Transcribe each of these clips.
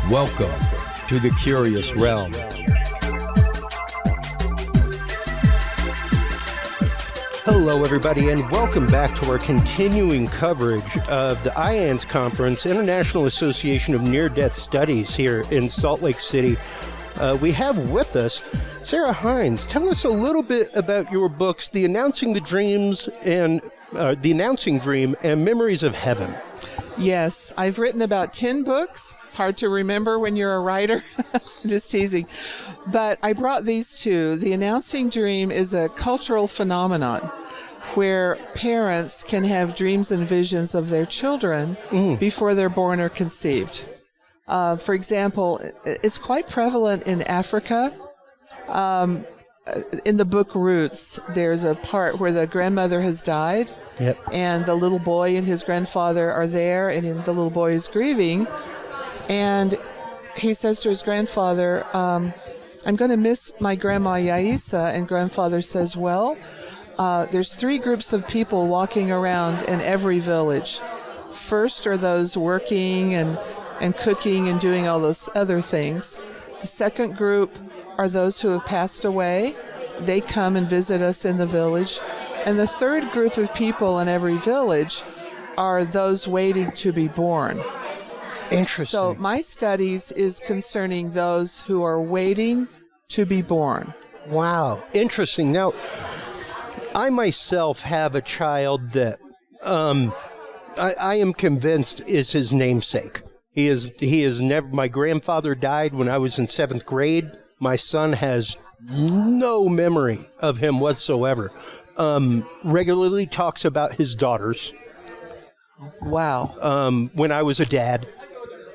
Welcome to the Curious Realm. Hello, everybody, and welcome back to our continuing coverage of the IANDS Conference, International Association of Near-Death Studies here in Salt Lake City. We have with us Sara Hinze. Tell us a little bit about your books, The Announcing Dream and Memories of Heaven. Yes, I've written about 10 books. It's hard to remember when you're a writer. Just teasing. But I brought these two. The Announcing Dream is a cultural phenomenon where parents can have dreams and visions of their children before they're born or conceived. For example, it's quite prevalent in Africa. In the book Roots, there's a part where the grandmother has died, and the little boy and his grandfather are there, and the little boy is grieving, and he says to his grandfather, I'm going to miss my grandma Yaisa, and grandfather says, well, there's 3 groups of people walking around in every village. First are those working and cooking and doing all those other things. The second group are those who have passed away. They come and visit us in the village. And the third group of people in every village are those waiting to be born. Interesting. So my studies is concerning those who are waiting to be born. Wow. Interesting. Now, I myself have a child that I am convinced is his namesake. He is never. My grandfather died when I was in 7th grade. My son has no memory of him whatsoever. Regularly talks about his daughters. Wow. When I was a dad,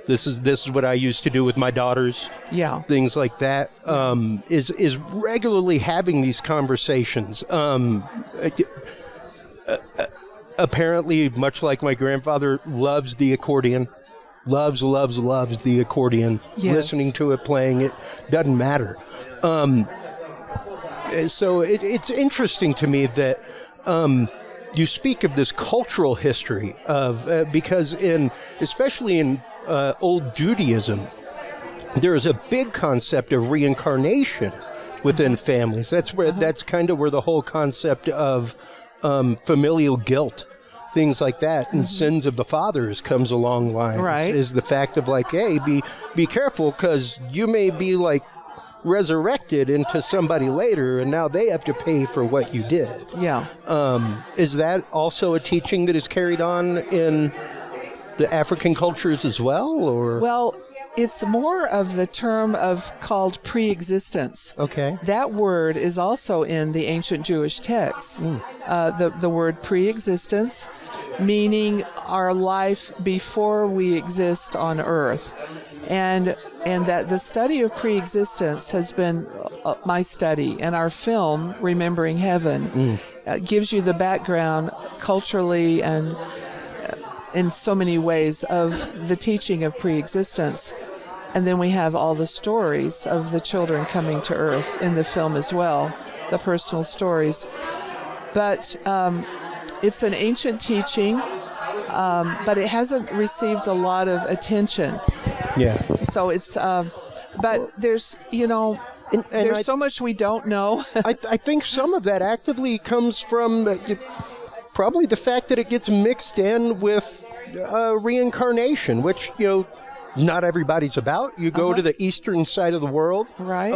this is what I used to do with my daughters. Yeah. Things like that. Is regularly having these conversations. Apparently, much like my grandfather, loves the accordion. Loves the accordion. Yes. Listening to it, playing it, doesn't matter. So it's interesting to me that you speak of this cultural history of because especially in old Judaism, there is a big concept of reincarnation within families. That's kind of where the whole concept of familial guilt, things like that, and sins of the fathers comes along lines. Right. Is the fact of like, hey, be careful, because you may be like resurrected into somebody later, and now they have to pay for what you did. Yeah. Is that also a teaching that is carried on in the African cultures as well, or? Well, it's more of the term called pre-existence. Okay. That word is also in the ancient Jewish texts. The word pre-existence, meaning our life before we exist on earth. And that the study of pre-existence has been my study, and our film, Remembering Heaven, gives you the background culturally and in so many ways of the teaching of pre-existence. And then we have all the stories of the children coming to earth in the film as well, the personal stories. But it's an ancient teaching, but it hasn't received a lot of attention. Yeah. So it's, but there's, there's so much we don't know. I think some of that actively comes from probably the fact that it gets mixed in with reincarnation, which, not everybody's about. You go to the eastern side of the world. Right.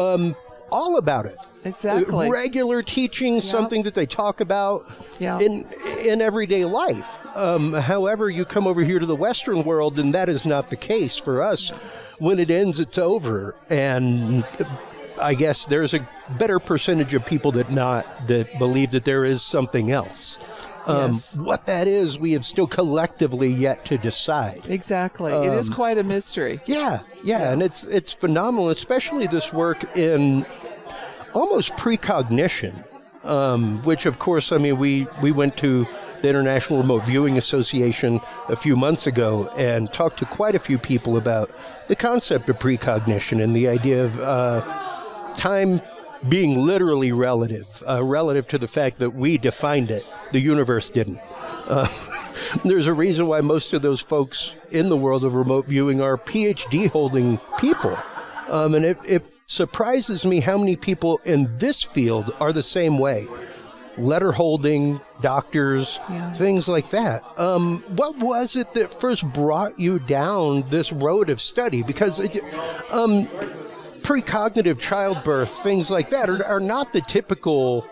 All about it. Exactly. Regular teaching, something that they talk about in everyday life. However, you come over here to the Western world, and that is not the case for us. When it ends, it's over. And I guess there's a better percentage of people that believe that there is something else. What that is, we have still collectively yet to decide. Exactly. It is quite a mystery. Yeah. And it's phenomenal, especially this work in almost precognition, which, of course, we went to the International Remote Viewing Association a few months ago and talked to quite a few people about the concept of precognition and the idea of time being literally relative to the fact that we defined it. The universe didn't. There's a reason why most of those folks in the world of remote viewing are PhD-holding people. And it surprises me how many people in this field are the same way. Letter-holding, doctors, things like that. What was it that first brought you down this road of study? Because precognitive childbirth, things like that, are not the typical,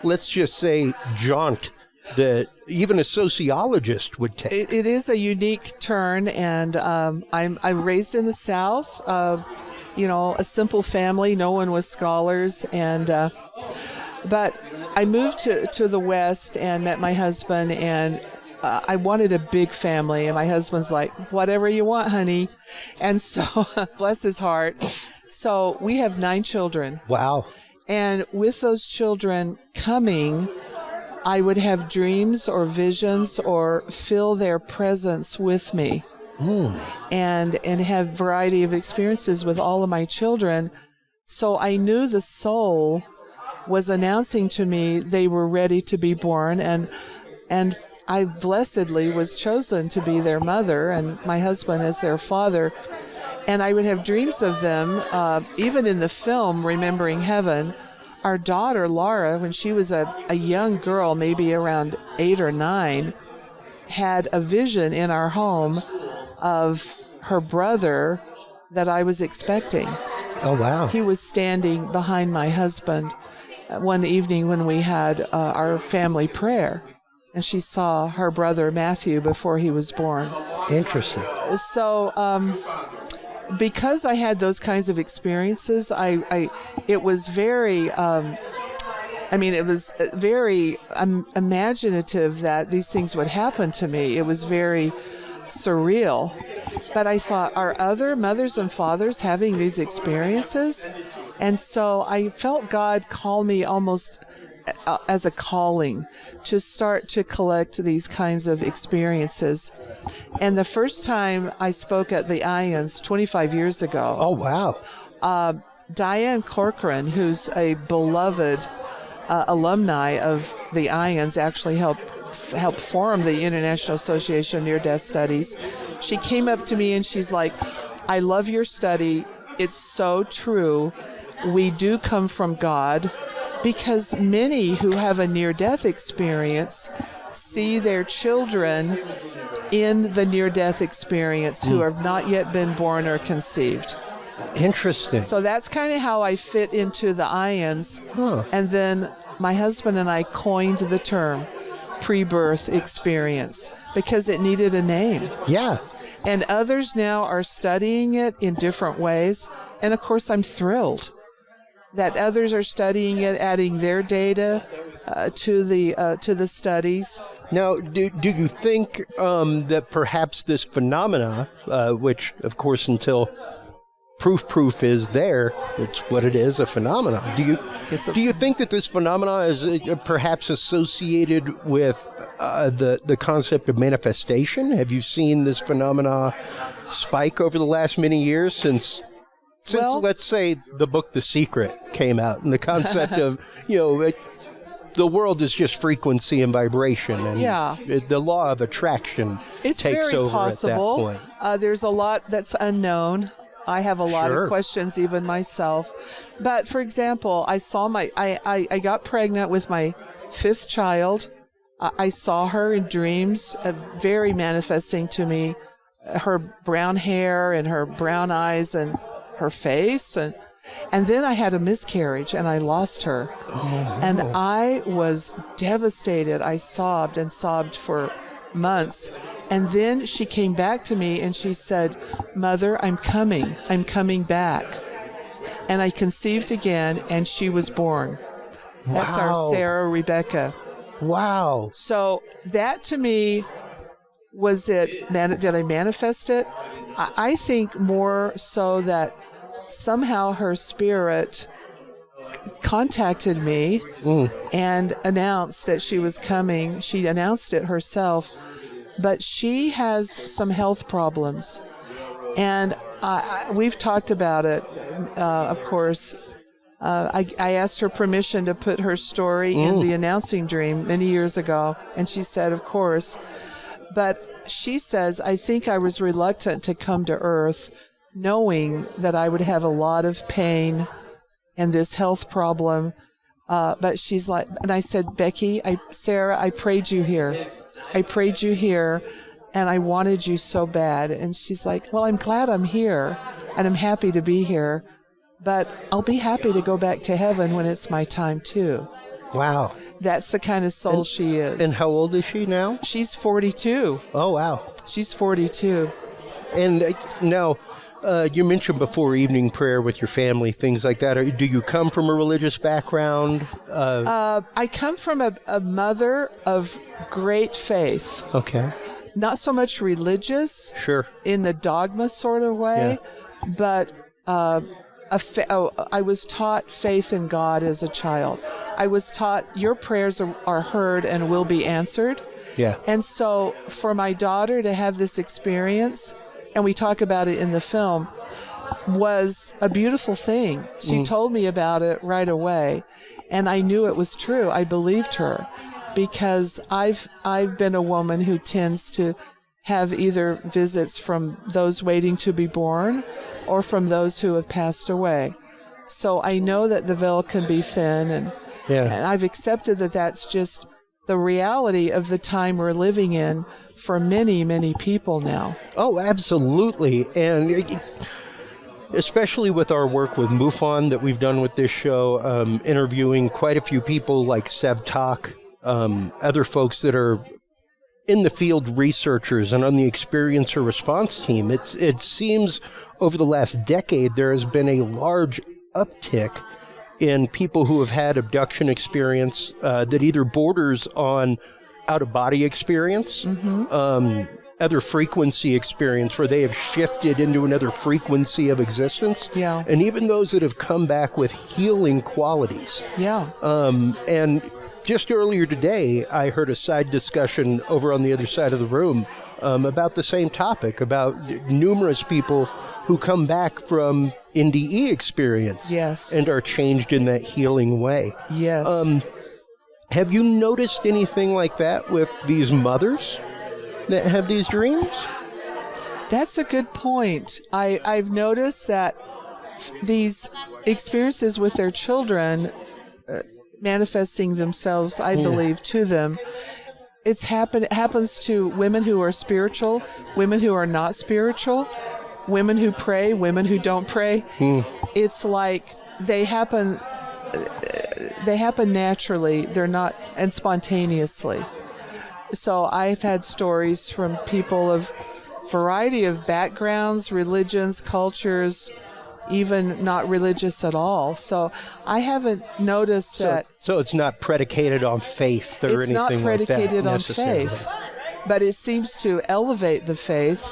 let's just say, jaunt that even a sociologist would take. It is a unique turn, and I'm raised in the South. A simple family. No one was scholars, and but I moved to the West and met my husband, and I wanted a big family, and my husband's like, whatever you want, honey. And so, bless his heart. So we have 9 children. Wow. And with those children coming, I would have dreams or visions or feel their presence with me. And have variety of experiences with all of my children. So I knew the soul was announcing to me they were ready to be born, and I blessedly was chosen to be their mother and my husband as their father. And I would have dreams of them, even in the film Remembering Heaven. Our daughter, Laura, when she was a young girl, maybe around 8 or 9, had a vision in our home of her brother that I was expecting. Oh, wow. He was standing behind my husband one evening when we had our family prayer, and she saw her brother Matthew before he was born. Interesting. So, because I had those kinds of experiences, it was very, it was very imaginative that these things would happen to me. It was very surreal. But I thought, are other mothers and fathers having these experiences? And so I felt God call me almost as a calling to start to collect these kinds of experiences. And the first time I spoke at the IANDS 25 years ago. Oh, wow. Diane Corcoran, who's a beloved alumni of the IANDS, actually helped form the International Association of Near-Death Studies. She came up to me and she's like, I love your study. It's so true. We do come from God, because many who have a near-death experience see their children in the near-death experience who have not yet been born or conceived. Interesting. So that's kind of how I fit into the IANDS. And then my husband and I coined the term pre-birth experience because it needed a name. Yeah. And others now are studying it in different ways. And of course, I'm thrilled that others are studying it, adding their data to the studies. Now, do you think that perhaps this phenomena, which, of course, until proof is there, it's what it is, a phenomenon. Do you think that this phenomenon is perhaps associated with the concept of manifestation? Have you seen this phenomena spike over the last many years since, let's say, the book The Secret came out, and the concept of, the world is just frequency and vibration, and the law of attraction takes over possible. at that point. There's a lot that's unknown. I have a lot of questions, even myself. But for example, I saw I got pregnant with my 5th child. I saw her in dreams, very manifesting to me, her brown hair and her brown eyes and her face. And then I had a miscarriage and I lost her. Oh, no. And I was devastated. I sobbed and sobbed for months. And then she came back to me and she said, Mother, I'm coming back. And I conceived again and she was born. Wow. That's our Sarah Rebecca. Wow. So that to me was it. Did I manifest it? I think more so that somehow her spirit contacted me and announced that she was coming. She announced it herself, but she has some health problems. And we've talked about it, of course. I asked her permission to put her story in the announcing dream many years ago, and she said, of course. But she says, I think I was reluctant to come to Earth knowing that I would have a lot of pain and this health problem. But she's like, and I said, Becky, Sarah, I prayed you here. I prayed you here, and I wanted you so bad. And she's like, well, I'm glad I'm here, and I'm happy to be here. But I'll be happy to go back to heaven when it's my time, too. Wow. That's the kind of soul she is. And how old is she now? She's 42. Oh, wow. She's 42. And now, you mentioned before evening prayer with your family, things like that. Do you come from a religious background? I come from a mother of great faith. Okay. Not so much religious. Sure. In the dogma sort of way, but I was taught faith in God as a child. I was taught your prayers are heard and will be answered. Yeah. And so for my daughter to have this experience, and we talk about it in the film, was a beautiful thing. She told me about it right away, and I knew it was true. I believed her because I've been a woman who tends to have either visits from those waiting to be born or from those who have passed away. So I know that the veil can be thin, and I've accepted that that's just the reality of the time we're living in for many, many people now. Oh, absolutely. And especially with our work with MUFON that we've done with this show, interviewing quite a few people like Sev Tak, other folks that are in the field researchers and on the experiencer response team. It seems over the last decade there has been a large uptick in people who have had abduction experience that either borders on out-of-body experience, other frequency experience where they have shifted into another frequency of existence, and even those that have come back with healing qualities. And just earlier today, I heard a side discussion over on the other side of the room about the same topic, about numerous people who come back from NDE experience and are changed in that healing way. Have you noticed anything like that with these mothers that have these dreams? That's a good point. I've noticed that these experiences with their children manifesting themselves, I believe, to them. It happens to women who are spiritual, women who are not spiritual, women who pray, women who don't pray. It's like they happen naturally. They're not, and spontaneously. So I've had stories from people of variety of backgrounds, religions, cultures, even not religious at all. So I haven't noticed that. So it's not predicated on faith or anything like that. It's not predicated on faith, but it seems to elevate the faith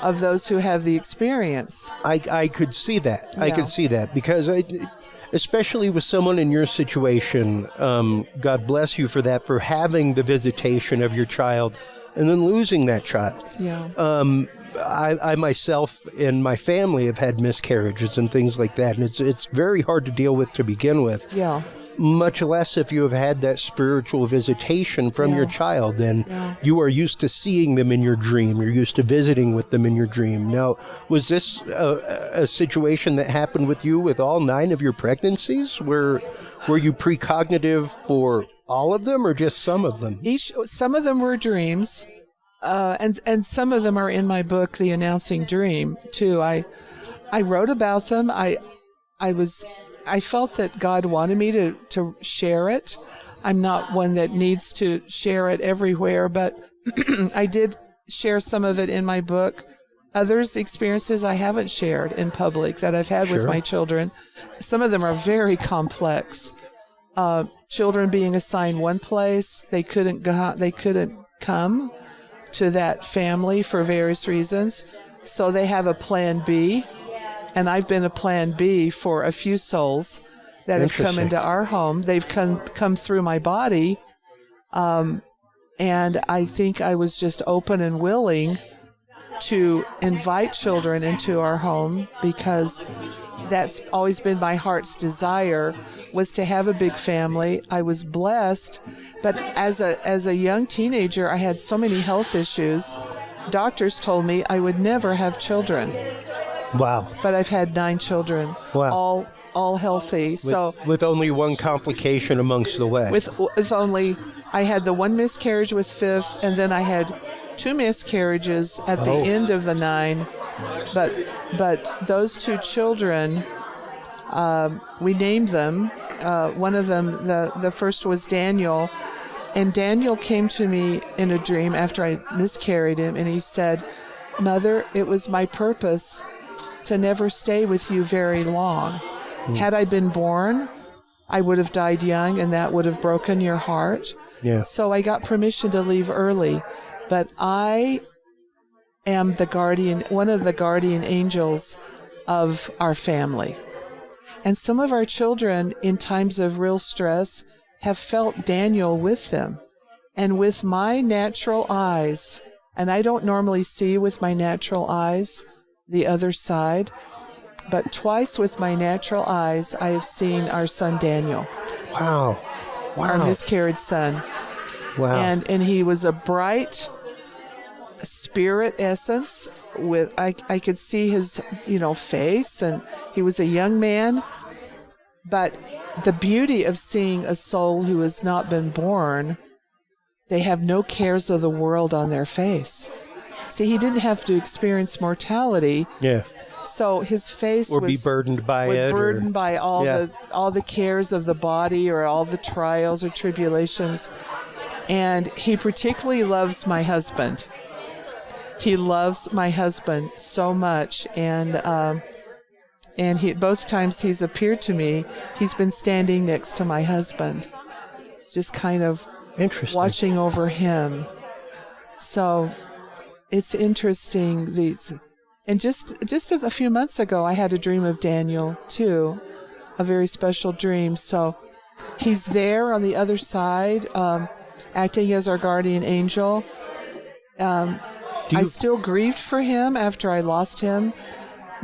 of those who have the experience. I could see that. I could see that because especially with someone in your situation, God bless you for that, for having the visitation of your child and then losing that child. I myself and my family have had miscarriages and things like that, and it's very hard to deal with to begin with. Much less if you have had that spiritual visitation from your child, and you are used to seeing them in your dream. You're used to visiting with them in your dream. Now, was this a situation that happened with you with all 9 of your pregnancies? Were you precognitive for all of them or just some of them? Some of them were dreams. And some of them are in my book, The Announcing Dream, too. I wrote about them. I felt that God wanted me to share it. I'm not one that needs to share it everywhere, but I did share some of it in my book. Others experiences I haven't shared in public that I've had with my children. Some of them are very complex. Children being assigned one place, they couldn't come to that family for various reasons, so they have a plan B, and I've been a plan B for a few souls that have come into our home. They've come through my body, and I think I was just open and willing to invite children into our home, because that's always been my heart's desire, was to have a big family. I was blessed, but as a young teenager, I had so many health issues. Doctors told me I would never have children. Wow. But I've had 9 children, Wow. all healthy. With only one complication amongst the way. With only, I had the 1 miscarriage with 5th, and then I had 2 miscarriages at the end of the 9. But those 2 children, we named them. One of them, the first was Daniel, and Daniel came to me in a dream after I miscarried him, and he said, "Mother, it was my purpose to never stay with you very long. Had I been born, I would have died young, and that would have broken your heart. Yeah. So I got permission to leave early, but I am the guardian, one of the guardian angels of our family. And some of our children, in times of real stress, have felt Daniel with them. And with my natural eyes, and I don't normally see with my natural eyes the other side, but twice with my natural eyes, I have seen our son Daniel. Wow. Our miscarried son. Wow. And he was a bright spirit essence. With I could see his face, and he was a young man. But the beauty of seeing a soul who has not been born, they have no cares of the world on their face. See, he didn't have to experience mortality. Yeah. So his face or was be burdened by it, burdened by all the cares of the body, or all the trials or tribulations. And he particularly loves my husband. He loves my husband so much, and he, both times he's appeared to me, he's been standing next to my husband, just kind of watching over him. So it's interesting. And just a few months ago, I had a dream of Daniel too, a very special dream. So he's there on the other side, acting as our guardian angel. I still grieved for him after I lost him,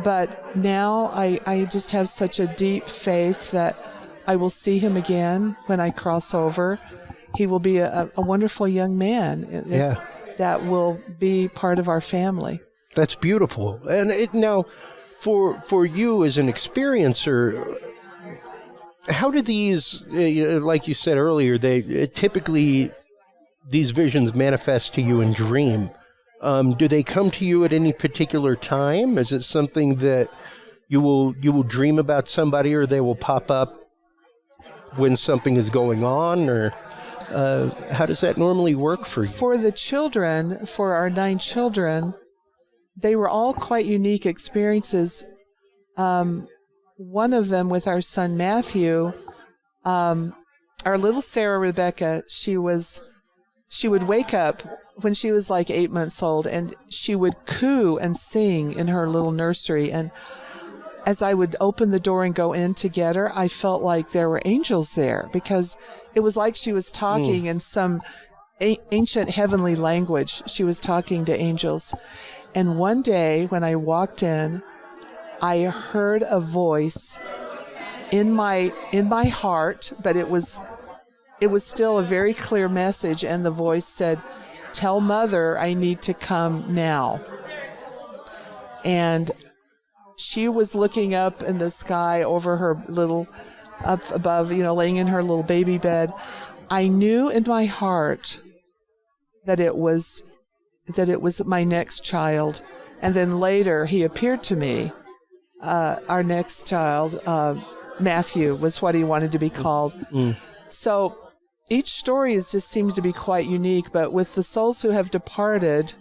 but now I just have such a deep faith that I will see him again when I cross over. He will be a wonderful young man that will be part of our family. That's beautiful. And now, for you as an experiencer, how do these, like you said earlier, typically these visions manifest to you in dream? Do they come to you at any particular time? Is it something that you will dream about somebody, or they will pop up when something is going on, or how does that normally work for you? For the children, for our 9 children, they were all quite unique experiences. One of them with our son Matthew, our little Sarah Rebecca, she would wake up when she was like 8 months old, and she would coo and sing in her little nursery. And as I would open the door and go in to get her, I felt like there were angels there, because it was like she was talking in some ancient heavenly language. She was talking to angels. And one day when I walked in, I heard a voice in my heart, but it was still a very clear message, and the voice said, "Tell Mother I need to come now." And she was looking up in the sky over her little, up above, laying in her little baby bed. I knew in my heart that it was my next child. And then later he appeared to me. Our next child, Matthew, was what he wanted to be called. So each story just seems to be quite unique, but with the souls who have departed,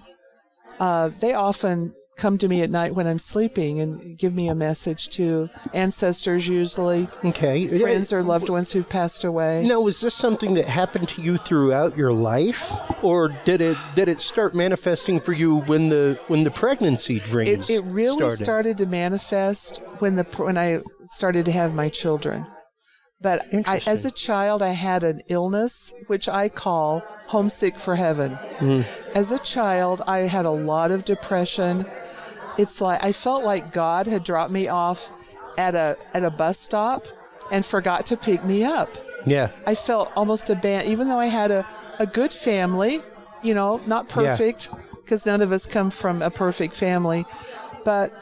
they often come to me at night when I'm sleeping and give me a message to ancestors, usually. Okay. Friends or loved ones who've passed away. Now, was this something that happened to you throughout your life, or did it start manifesting for you when the pregnancy dreams It really started to manifest when I started to have my children. But as a child, I had an illness, which I call homesick for heaven. As a child, I had a lot of depression. It's like I felt like God had dropped me off at a bus stop and forgot to pick me up. Yeah. I felt almost abandoned, even though I had a good family, not perfect, because none of us come from a perfect family. But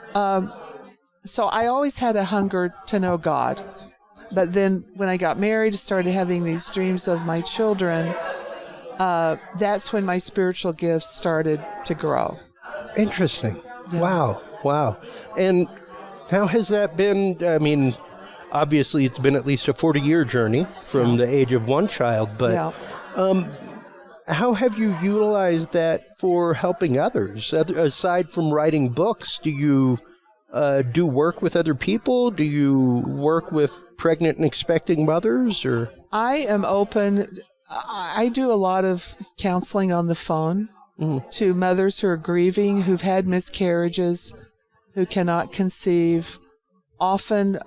so I always had a hunger to know God. But then when I got married, started having these dreams of my children, that's when my spiritual gifts started to grow. Interesting. Yeah. Wow. And how has that been? I mean, obviously it's been at least a 40-year journey from the age of one child, but how have you utilized that for helping others? Aside from writing books, do you do work with other people? Do you work with pregnant and expecting mothers? Or I am open. I do a lot of counseling on the phone to mothers who are grieving, who've had miscarriages, who cannot conceive. Often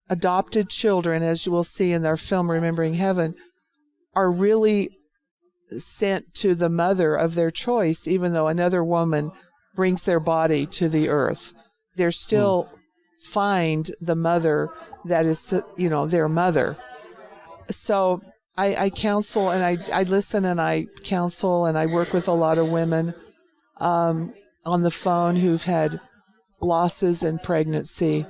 adopted children, as you will see in their film Remembering Heaven, are really sent to the mother of their choice, even though another woman brings their body to the earth. They're still find the mother that is, their mother. So I counsel and I listen and I counsel and I work with a lot of women on the phone who've had losses in pregnancy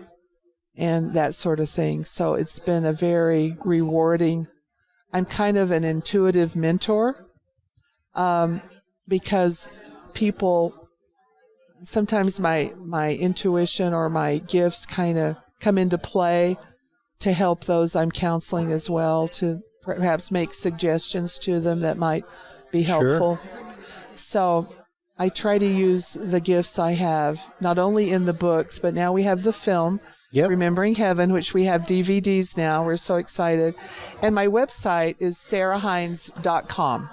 and that sort of thing. So it's been a very rewarding. I'm kind of an intuitive mentor because people, sometimes my intuition or my gifts kind of come into play to help those I'm counseling as well, to perhaps make suggestions to them that might be helpful. Sure. So I try to use the gifts I have, not only in the books, but now we have the film, Remembering Heaven, which we have DVDs now. We're so excited. And my website is sarahinze.com.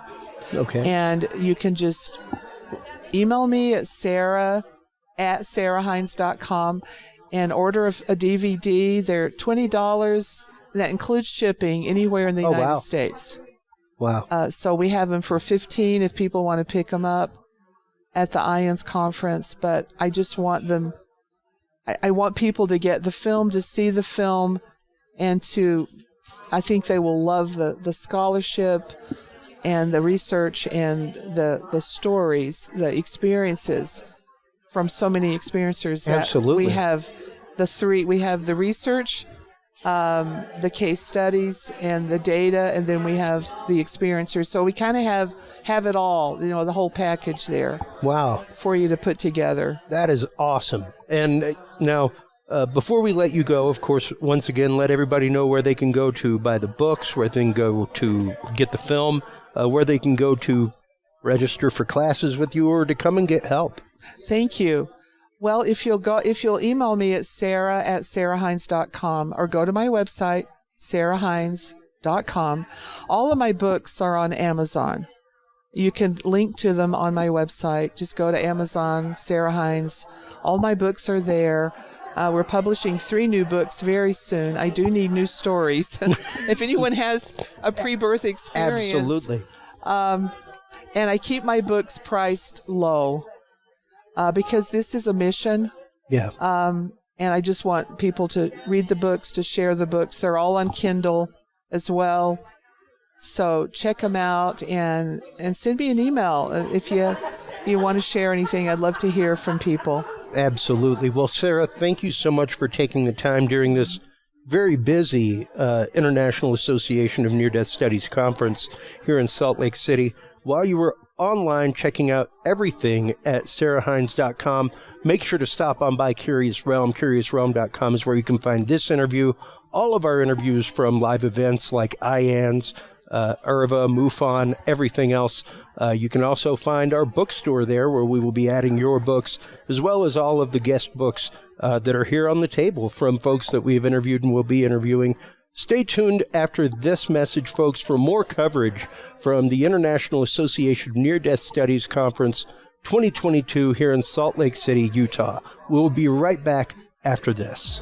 Okay. And you can just email me at sarah@sarahinze.com and order a DVD. They're $20. That includes shipping anywhere in the United States. Wow. So we have them for $15 if people want to pick them up at the IANDS conference. But I just want them, I want people to get the film, to see the film, and I think they will love the scholarship and the research and the stories, the experiences from so many experiencers. That Absolutely. We have we have the research, the case studies and the data, and then we have the experiencers. So we kind of have it all, the whole package there. Wow. For you to put together. That is awesome. And now, before we let you go, of course, once again, let everybody know where they can go to buy the books, where they can go to get the film, where they can go to register for classes with you or to come and get help. Thank you. Well, if you'll email me at sarah@sarahinze.com or go to my website, sarahinze.com. All of my books are on Amazon. You can link to them on my website. Just go to Amazon, Sarah Hinze. All my books are there. We're publishing 3 new books very soon. I do need new stories. If anyone has a pre-birth experience. Absolutely. And I keep my books priced low. Because this is a mission. Yeah. And I just want people to read the books, to share the books. They're all on Kindle as well. So check them out and send me an email if you want to share anything. I'd love to hear from people. Absolutely. Well, Sarah, thank you so much for taking the time during this very busy International Association of Near-Death Studies conference here in Salt Lake City. While you were online checking out everything at sarahinze.com, make sure to stop on by Curious Realm. CuriousRealm.com is where you can find this interview, all of our interviews from live events like IANDS, IRVA, MUFON, everything else. You can also find our bookstore there where we will be adding your books, as well as all of the guest books that are here on the table from folks that we've interviewed and will be interviewing. Stay tuned after this message, folks, for more coverage from the International Association of Near-Death Studies Conference 2022 here in Salt Lake City, Utah. We'll be right back after this.